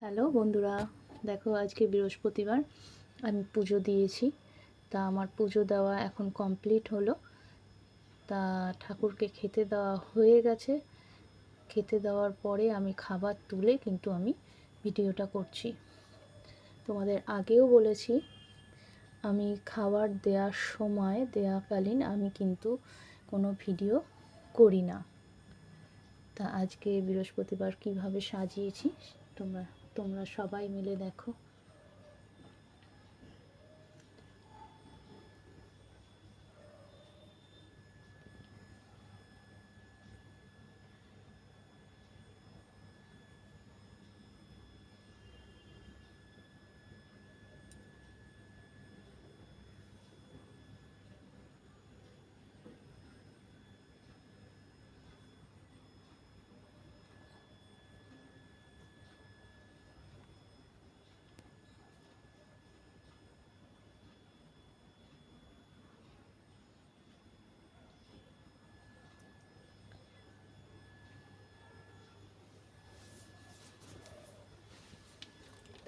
Hello বন্ধুরা, দেখো আজকে বৃহস্পতিবার। আমি পুজো দিয়েছি। তা আমার পুজো দেওয়া এখন কমপ্লিট হলো। তা ঠাকুরকে খেতে দেওয়া হয়ে গেছে। খেতে দেওয়ার পরে আমি খাবার তুলে কিন্তু আমি ভিডিওটা করছি। তোমাদের আগেও বলেছি, আমি খাবার দেওয়ার সময় দেওয়াকালীন আমি কিন্তু কোনো ভিডিও করি না। তা আজকে বৃহস্পতিবার কিভাবে সাজিয়েছি তোমরা তোমরা সবাই মিলে দেখো।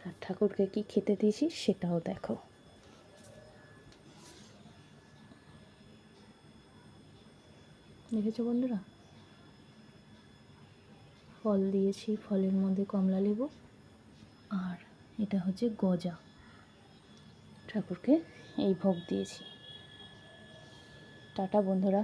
আর ঠাকুরকে কি খেতে দিয়েছি সেটাও দেখো। দেখেছো বন্ধুরা, ফল দিয়েছি, ফলের মধ্যে কমলা লেবু আর এটা হচ্ছে গজা। ঠাকুরকে এই ভোগ দিয়েছি। টাটা বন্ধুরা।